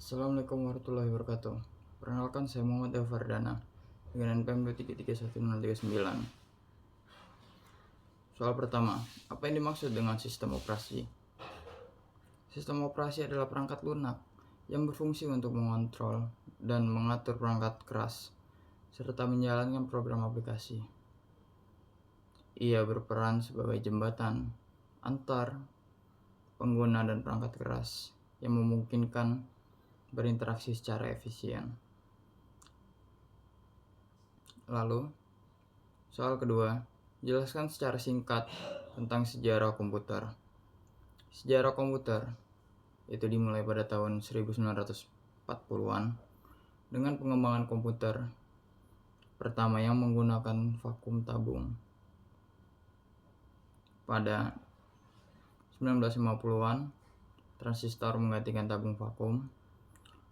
Assalamualaikum warahmatullahi wabarakatuh. Perkenalkan, saya Muhammad Fardana dengan NPM 2331039. Soal pertama, apa yang dimaksud dengan sistem operasi? Sistem operasi adalah perangkat lunak yang berfungsi untuk mengontrol dan mengatur perangkat keras serta menjalankan program aplikasi. Ia berperan sebagai jembatan antar pengguna dan perangkat keras yang memungkinkan berinteraksi secara efisien. Lalu, soal kedua, jelaskan secara singkat tentang sejarah komputer. Sejarah komputer itu dimulai pada tahun 1940-an dengan pengembangan komputer pertama yang menggunakan vakum tabung. Pada 1950-an, transistor menggantikan tabung vakum,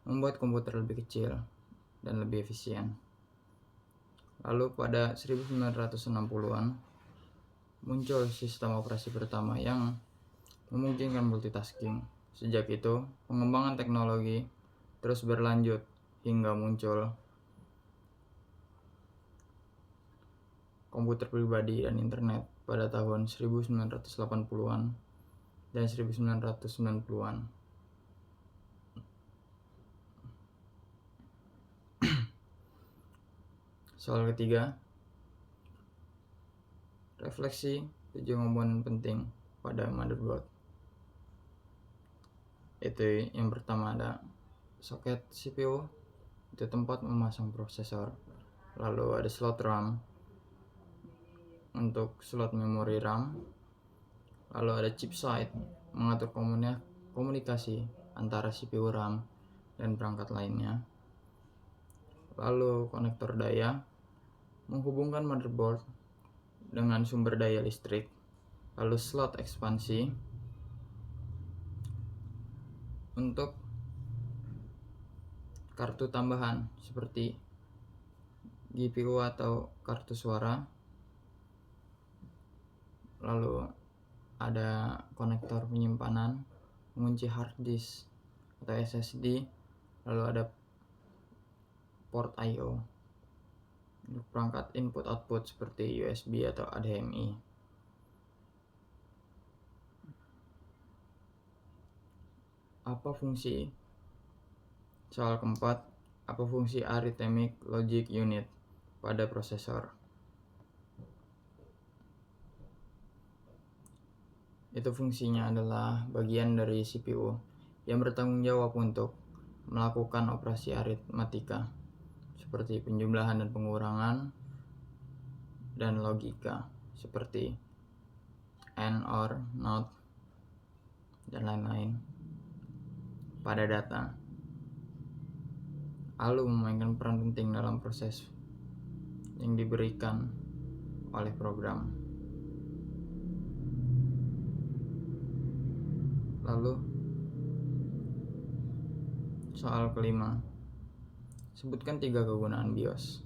membuat komputer lebih kecil dan lebih efisien. Lalu pada 1960-an muncul sistem operasi pertama yang memungkinkan multitasking. Sejak itu, pengembangan teknologi terus berlanjut hingga muncul komputer pribadi dan internet pada tahun 1980-an dan 1990-an. Soal ketiga, refleksi 7 komponen penting pada motherboard. Itu yang pertama ada soket CPU, itu tempat memasang prosesor. Lalu ada slot RAM untuk slot memori RAM. Lalu ada chipset, mengatur komunikasi antara CPU RAM dan perangkat lainnya. Lalu konektor daya, menghubungkan motherboard dengan sumber daya listrik. Lalu slot ekspansi untuk kartu tambahan seperti GPU atau kartu suara. Lalu ada konektor penyimpanan, mengunci hard disk atau SSD. Lalu ada port I/O untuk perangkat input output seperti USB atau HDMI. Apa fungsi? Soal keempat, apa fungsi Arithmetic Logic Unit pada prosesor? Itu fungsinya adalah bagian dari CPU yang bertanggung jawab untuk melakukan operasi aritmatika seperti penjumlahan dan pengurangan, dan logika seperti AND, OR, NOT, dan lain-lain pada data. Lalu memainkan peran penting dalam proses yang diberikan oleh program. Lalu soal kelima, sebutkan 3 kegunaan BIOS.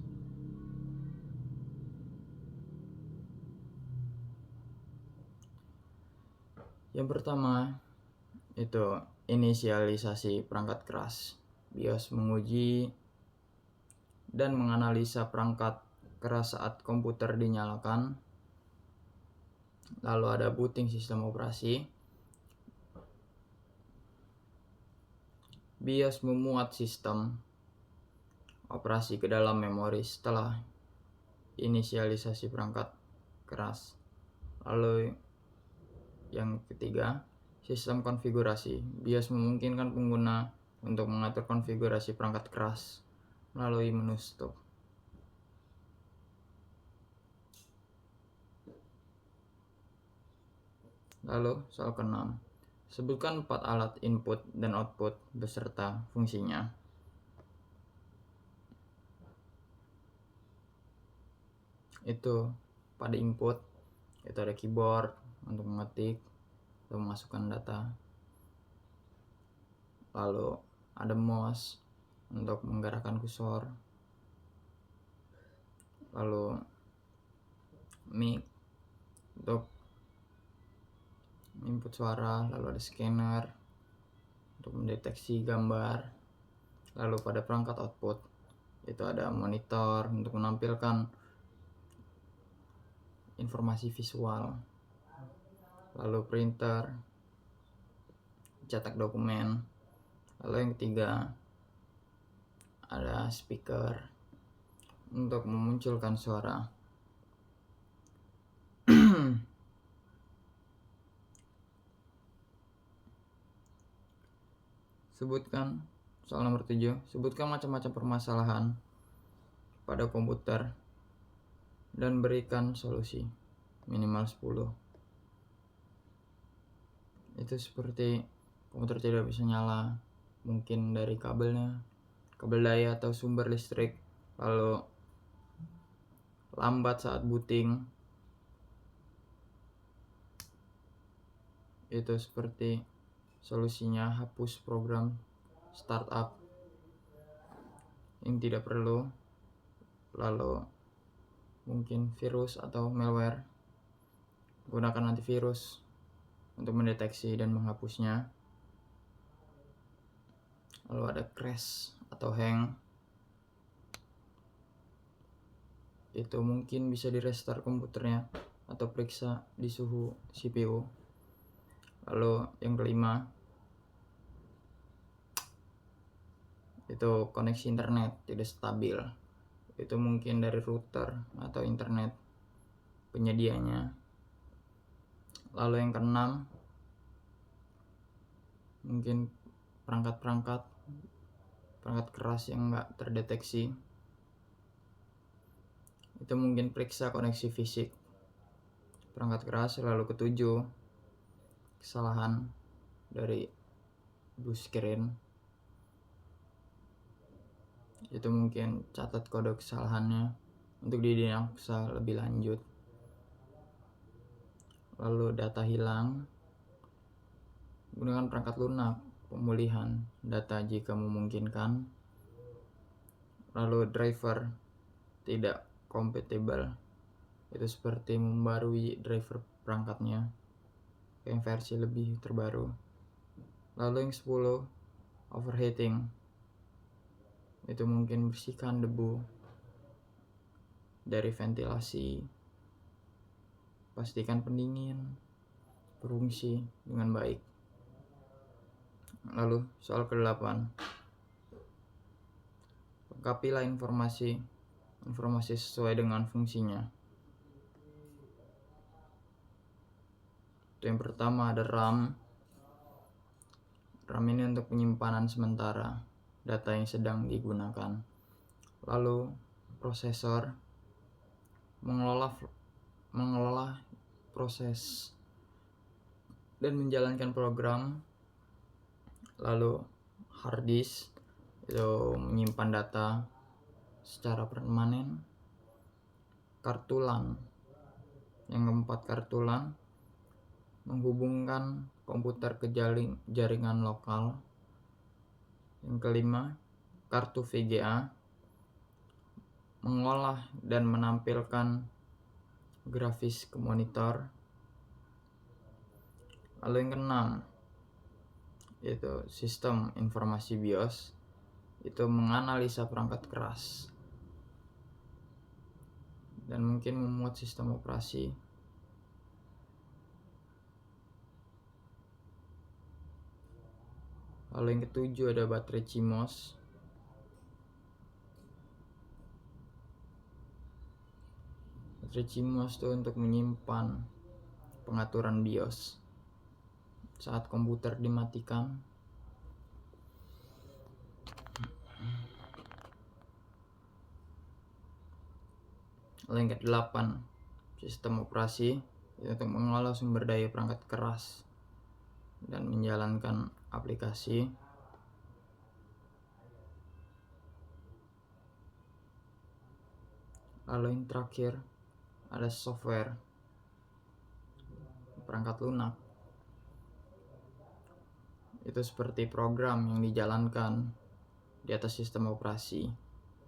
Yang pertama itu inisialisasi perangkat keras. BIOS menguji dan menganalisa perangkat keras saat komputer dinyalakan. Lalu ada booting sistem operasi. BIOS memuat sistem operasi ke dalam memori setelah inisialisasi perangkat keras. Lalu yang ketiga, sistem konfigurasi. BIOS memungkinkan pengguna untuk mengatur konfigurasi perangkat keras melalui menu stop. Lalu soal ke-6, sebutkan 4 alat input dan output beserta fungsinya. Itu pada input itu ada keyboard untuk mengetik atau memasukkan data. Lalu ada mouse untuk menggerakkan kursor. Lalu mic untuk input suara. Lalu ada scanner untuk mendeteksi gambar. Lalu pada perangkat output itu ada monitor untuk menampilkan informasi visual, lalu printer cetak dokumen, lalu yang ketiga ada speaker untuk memunculkan suara. Sebutkan soal nomor 7, sebutkan macam-macam permasalahan pada komputer dan berikan solusi minimal 10. Itu seperti komputer tidak bisa nyala, mungkin dari kabelnya, kabel daya atau sumber listrik, lalu lambat saat booting. Itu seperti solusinya hapus program startup yang tidak perlu, lalu mungkin virus atau malware, gunakan antivirus untuk mendeteksi dan menghapusnya. Lalu ada crash atau hang, itu mungkin bisa di restart komputernya atau periksa di suhu CPU. Lalu yang kelima itu koneksi internet tidak stabil, itu mungkin dari router atau internet penyedianya. Lalu yang keenam mungkin perangkat keras yang enggak terdeteksi, itu mungkin periksa koneksi fisik perangkat keras. Lalu ketujuh, kesalahan dari bus screen, itu mungkin catat kode kesalahannya untuk didiagnosa lebih lanjut. Lalu data hilang, gunakan perangkat lunak pemulihan data jika memungkinkan. Lalu driver tidak compatible, itu seperti membarui driver perangkatnya yang versi lebih terbaru. Lalu yang 10, overheating, itu mungkin bersihkan debu dari ventilasi, pastikan pendingin berfungsi dengan baik. Lalu soal ke-8, lengkapilah informasi sesuai dengan fungsinya. Itu yang pertama ada RAM. RAM ini untuk penyimpanan sementara data yang sedang digunakan. Lalu prosesor, mengelola proses dan menjalankan program. Lalu hard disk, itu menyimpan data secara permanen. Kartu LAN, yang keempat kartu LAN menghubungkan komputer ke jaringan lokal. Yang kelima kartu VGA, mengolah dan menampilkan grafis ke monitor. Lalu yang keenam itu sistem informasi BIOS, itu menganalisa perangkat keras dan mungkin memuat sistem operasi. Lalu yang ketujuh ada baterai CMOS. Baterai CMOS itu untuk menyimpan pengaturan BIOS saat komputer dimatikan. Lalu yang ke-8, sistem operasi, untuk mengelola sumber daya perangkat keras dan menjalankan aplikasi. Lalu yang terakhir ada software, perangkat lunak, itu seperti program yang dijalankan di atas sistem operasi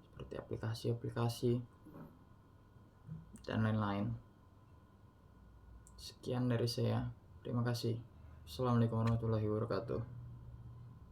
seperti aplikasi-aplikasi dan lain-lain. Sekian dari saya, terima kasih. Assalamualaikum warahmatullahi wabarakatuh.